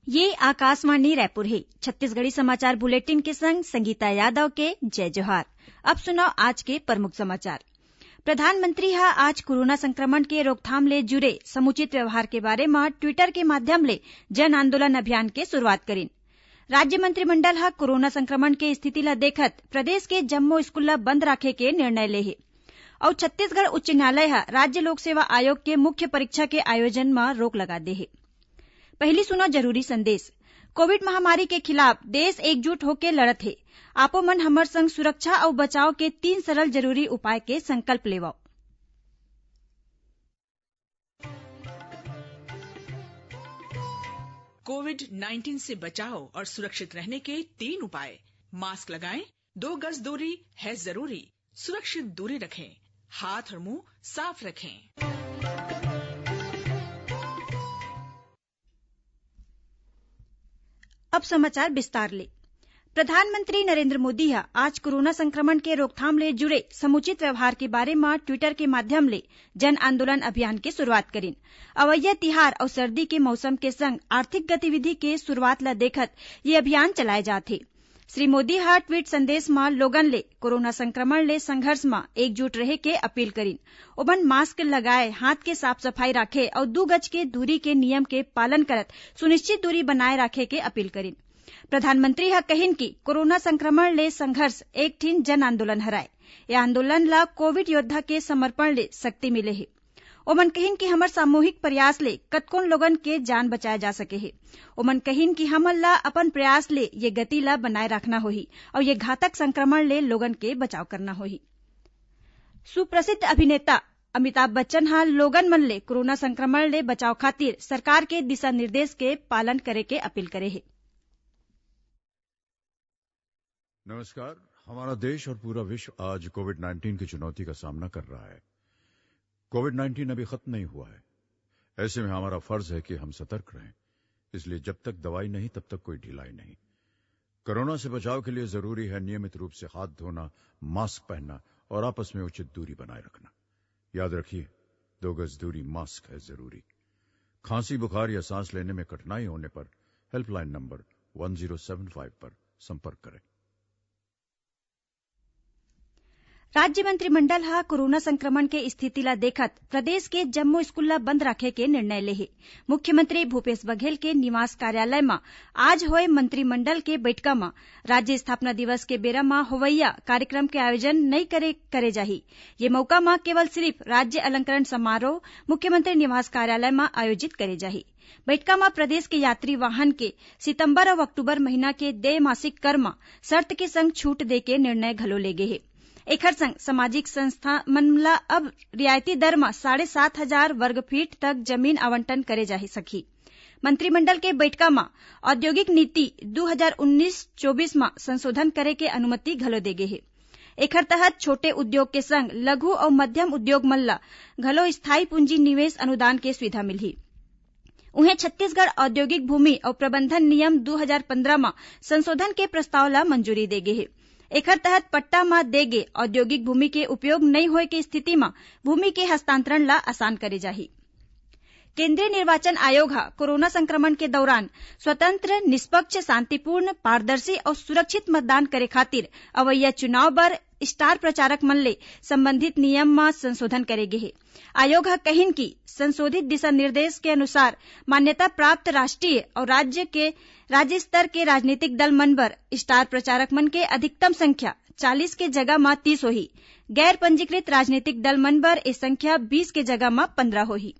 ये आकाशवाणी रायपुर है। छत्तीसगढ़ी समाचार बुलेटिन के संग संगीता यादव के जय जोहार। अब सुनाओ आज के प्रमुख समाचार। प्रधानमंत्री हा आज कोरोना संक्रमण के रोकथाम ले जुड़े समुचित व्यवहार के बारे में ट्विटर के माध्यम ले जन आंदोलन अभियान के शुरुआत करीन। राज्य मंत्रिमंडल हा कोरोना संक्रमण के स्थिति ला देखत प्रदेश के जम्मो स्कूल ला बंद राखे के निर्णय ले है और छत्तीसगढ़ उच्च न्यायालय हा राज्य लोक सेवा आयोग के मुख्य परीक्षा के आयोजन में रोक लगा दे है। पहली सुनो जरूरी संदेश। कोविड महामारी के खिलाफ देश एकजुट होकर लड़त है। आपो मन हमर संग सुरक्षा और बचाव के 3 सरल जरूरी उपाय के संकल्प लेवाओ। कोविड-19 से बचाव और सुरक्षित रहने के 3 उपाय। मास्क लगाएं, 2 गज दूरी है जरूरी, सुरक्षित दूरी रखें, हाथ और मुंह साफ रखें। अब समाचार विस्तार ले। प्रधानमंत्री नरेंद्र मोदी आज कोरोना संक्रमण के रोकथाम ले जुड़े समुचित व्यवहार के बारे में ट्विटर के माध्यम ले जन आंदोलन अभियान के शुरुआत करीन। अवैया तिहार और सर्दी के मौसम के संग आर्थिक गतिविधि के शुरुआत ला देखत ये अभियान चलाए जाते। श्री मोदी ट्वीट संदेश में लोगन ले कोरोना संक्रमण ले संघर्ष में एकजुट रहे के अपील करीन। ओमन मास्क लगाए, हाथ के साफ सफाई राखे और 2 गज के दूरी के नियम के पालन करत सुनिश्चित दूरी बनाए राखे के अपील करीन। प्रधानमंत्री कहिन कि कोरोना संक्रमण ले संघर्ष एक ठीन जन आंदोलन हराए। यह आंदोलन ला कोविड योद्धा के समर्पण ले शक्ति मिले है। ओमन कहिन कि हमर सामूहिक प्रयास ले कतकोन लोगन के जान बचाए जा सके है। ओमन कहिन कि हमन ला अपन प्रयास ले ये गति ला बनाए रखना होही और ये घातक संक्रमण ले लोगन के बचाव करना होही। सुप्रसिद्ध अभिनेता अमिताभ बच्चन लोगन मन ले कोरोना संक्रमण ले बचाव खातिर सरकार के दिशा निर्देश के पालन करे के अपील करे है। नमस्कार। हमारा देश और पूरा विश्व आज कोविड-19 की चुनौती का सामना कर रहा है। कोविड-19 अभी खत्म नहीं हुआ है। ऐसे में हमारा फर्ज है कि हम सतर्क रहें। इसलिए जब तक दवाई नहीं तब तक कोई ढिलाई नहीं। कोरोना से बचाव के लिए जरूरी है नियमित रूप से हाथ धोना, मास्क पहनना और आपस में उचित दूरी बनाए रखना। याद रखिए, 2 गज दूरी, मास्क है जरूरी। खांसी, बुखार या सांस लेने में कठिनाई होने पर हेल्पलाइन नंबर 1075 पर संपर्क करें। राज्य मंत्रिमंडल कोरोना संक्रमण के स्थिति ला देखत प्रदेश के जम्मो स्कूल ला बंद रखे के निर्णय ले है। मुख्यमंत्री भूपेश बघेल के निवास कार्यालय में आज होए मंत्रिमंडल के बैठका में राज्य स्थापना दिवस के बेरा में होवैया कार्यक्रम के आयोजन नहीं करे जाही। ये मौका में केवल सिर्फ राज्य अलंकरण समारोह मुख्यमंत्री निवास कार्यालय में आयोजित करे जाही। बैठका में प्रदेश के यात्री वाहन के सितंबर और अक्टूबर महीना के देय मासिक कर में शर्त के संग छूट दे के निर्णय घलो ले गे है। एकर संग सामाजिक संस्था मन ला अब रियायती दर में 7,500 वर्ग फीट तक जमीन आवंटन करे जा सकी। मंत्रिमंडल के बैठका में औद्योगिक नीति 2019-24 में संशोधन करे के अनुमति घलो दे गे है। एकर तहत छोटे उद्योग के संग लघु और मध्यम उद्योग मन ला घलो स्थायी पूंजी निवेश अनुदान के सुविधा मिलही। उन्हें छत्तीसगढ़ औद्योगिक भूमि और प्रबंधन नियम 2015 में संशोधन के प्रस्ताव ला मंजूरी दे गे है। एकर तहत पट्टा में देगे औद्योगिक भूमि के उपयोग नहीं होए के स्थिति में भूमि के हस्तांतरण ला आसान करे जाही। केंद्रीय निर्वाचन आयोग कोरोना संक्रमण के दौरान स्वतंत्र, निष्पक्ष, शांतिपूर्ण, पारदर्शी और सुरक्षित मतदान करे खातिर अवैया चुनाव बर स्टार प्रचारक मन ले संबंधित नियम में संशोधन करे गे है। आयोग कहिन कि संशोधित दिशा निर्देश के अनुसार मान्यता प्राप्त राष्ट्रीय और राज्य स्तर के राजनीतिक दल मन बर स्टार प्रचारक मन के अधिकतम संख्या 40 के जगह में 30 होही। गैर पंजीकृत राजनीतिक दल मन बर ये संख्या 20 के जगह में 15 होही।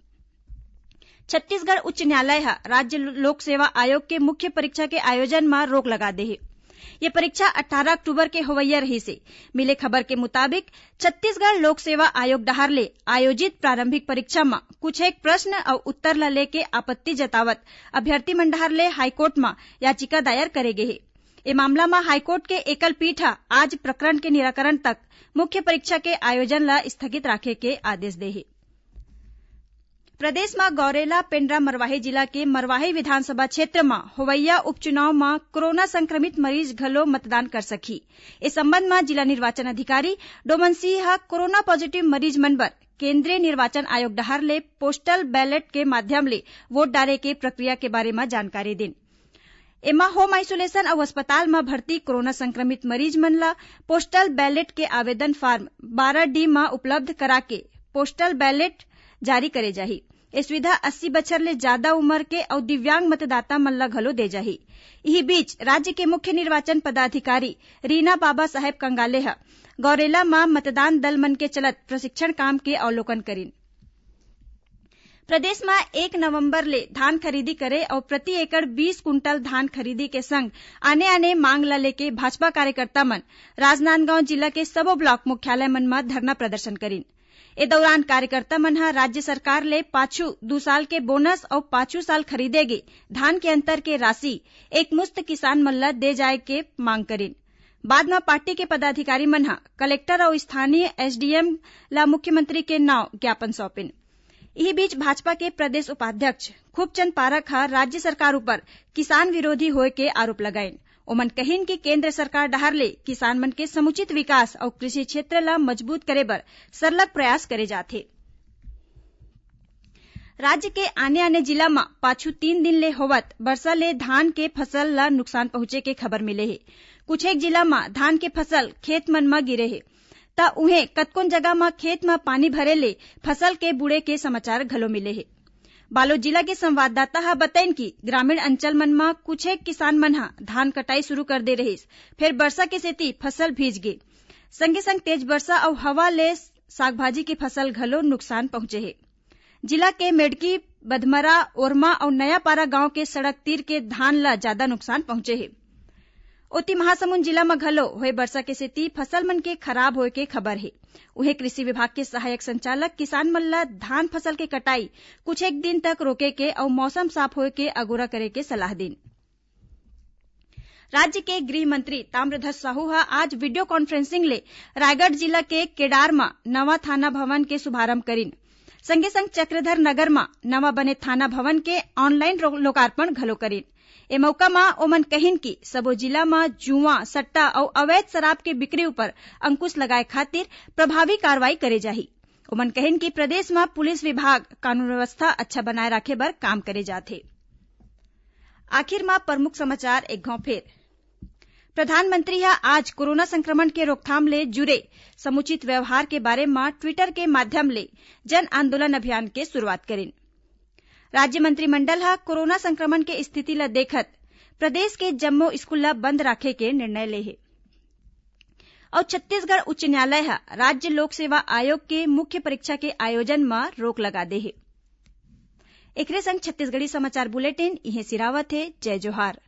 छत्तीसगढ़ उच्च न्यायालय राज्य लोक सेवा आयोग के मुख्य परीक्षा के आयोजन में रोक लगा दे है। ये परीक्षा 18 अक्टूबर के होवैया रही से। मिले खबर के मुताबिक छत्तीसगढ़ लोक सेवा आयोग डहार ले आयोजित प्रारंभिक परीक्षा में कुछ एक प्रश्न और उत्तर ला लेके आपत्ति जतावत अभ्यर्थी मन डहार ले हाईकोर्ट में याचिका दायर करे गे है। ये मामला में हाईकोर्ट के एकल पीठ आज प्रकरण के निराकरण तक मुख्य परीक्षा के आयोजन ला स्थगित राखे के आदेश दे है। प्रदेश में गौरेला, पेंड्रा, मरवाही जिला के मरवाही विधानसभा क्षेत्र में होवैया उपचुनाव में कोरोना संक्रमित मरीज घलो मतदान कर सकी। इस संबंध में जिला निर्वाचन अधिकारी डोमन सिंह कोरोना पॉजिटिव मरीज मन बर केंद्रीय निर्वाचन आयोग डहार ले पोस्टल बैलेट के माध्यम ले वोट डाले के प्रक्रिया के बारे में जानकारी देन। एमा होम आइसोलेशन अउ अस्पताल में भर्ती कोरोना संक्रमित मरीज मन ला पोस्टल बैलेट के आवेदन फार्म 12D में उपलब्ध करा के पोस्टल बैलेट जारी करे जाही। ये सुविधा 80 बछर ले ज्यादा उम्र के और दिव्यांग मतदाता मन ला घलो दे जाही। इही बीच राज्य के मुख्य निर्वाचन पदाधिकारी रीना बाबा साहेब कंगाले ह गौरेला में मतदान दल मन के चलत प्रशिक्षण काम के अवलोकन करीन। प्रदेश में 1 नवंबर ले धान खरीदी करे और प्रति एकड़ 20 कुंटल धान खरीदी के संग आने आने मांग ला लेके भाजपा कार्यकर्ता मन राजनांदगांव जिला के सबो ब्लॉक मुख्यालय मन में धरना प्रदर्शन करीन। ए दौरान कार्यकर्ता मन ह राज्य सरकार ले पाछू 2 साल के बोनस और पाछू साल खरीदेगे धान के अंतर के राशि एक मुश्त किसान मन ला दे जाए के मांग करीन। बाद में पार्टी के पदाधिकारी मन ह कलेक्टर और स्थानीय एसडीएम ला मुख्यमंत्री के नाव ज्ञापन सौंपिन। इही बीच भाजपा के प्रदेश उपाध्यक्ष खूबचंद पारख ह राज्य सरकार ऊपर किसान विरोधी होए के आरोप लगाइन। ओमन कहिन कि केंद्र सरकार डहर ले किसान मन के समुचित विकास और कृषि क्षेत्र ला मजबूत करे बर सरलग प्रयास करे जाथे। राज्य के आने आने जिला में पाछू 3 दिन ले होवत वर्षा ले धान के फसल ला नुकसान पहुंचे के खबर मिले हे। कुछ एक जिला में धान के फसल खेत मन में गिरे हे ता उहे कतकोन जगह में खेत में पानी भरे ले फसल के बुड़े के समाचार घलो मिले हे। बालोद जिला के संवाददाता ह बताइन कि ग्रामीण अंचल मन में कुछ एक किसान मन ह धान कटाई शुरू कर दे रहिस, फिर वर्षा के सेती फसल भीज गे। संगे संग तेज वर्षा और हवा ले सागभाजी की फसल घलो नुकसान पहुंचे हे। जिला के मेडकी, बधमरा, ओरमा और नयापारा गांव के सड़क तीर के धान ला ज्यादा नुकसान पहुंचे हे। ओती महासमुंद जिला में घलो होए वर्षा के सेती फसल मन के खराब होए के खबर है। उहे कृषि विभाग के सहायक संचालक किसान मन ला धान फसल के कटाई कुछ एक दिन तक रोके के और मौसम साफ होए के अगोरा करे के सलाह दिन। राज्य के गृह मंत्री ताम्रध्वज साहू ह आज वीडियो कॉन्फ्रेंसिंग ले रायगढ़ जिला के केडार में नवा थाना भवन के शुभारंभ करीन। संगे संग चक्रधर नगर में नवा बने थाना भवन के ऑनलाइन लोकार्पण घलो करीन। ए मौका में ओमन कहिन कि सबो जिला में जुआ, सट्टा और अवैध शराब के बिक्री ऊपर अंकुश लगाए खातिर प्रभावी कार्रवाई करे जाही। ओमन कहिन कि प्रदेश में पुलिस विभाग कानून व्यवस्था अच्छा बनाए रखे बर काम करे जाथे। आखिर में प्रमुख समाचार एक घाव फेर। प्रधानमंत्री ह आज कोरोना संक्रमण के रोकथाम ले जुड़े समुचित व्यवहार के बारे में ट्विटर के माध्यम ले जन आंदोलन अभियान के शुरुआत करीन। राज्य मंत्रिमंडल ह कोरोना संक्रमण के स्थिति ला देखत प्रदेश के जम्मो स्कूल ला बंद राखे के निर्णय ले हे। और छत्तीसगढ़ उच्च न्यायालय ह राज्य लोक सेवा आयोग के मुख्य परीक्षा के आयोजन में रोक लगा दे हे। एकरे संग छत्तीसगढ़ी समाचार बुलेटिन इहे सिरावत हे। जय जोहार।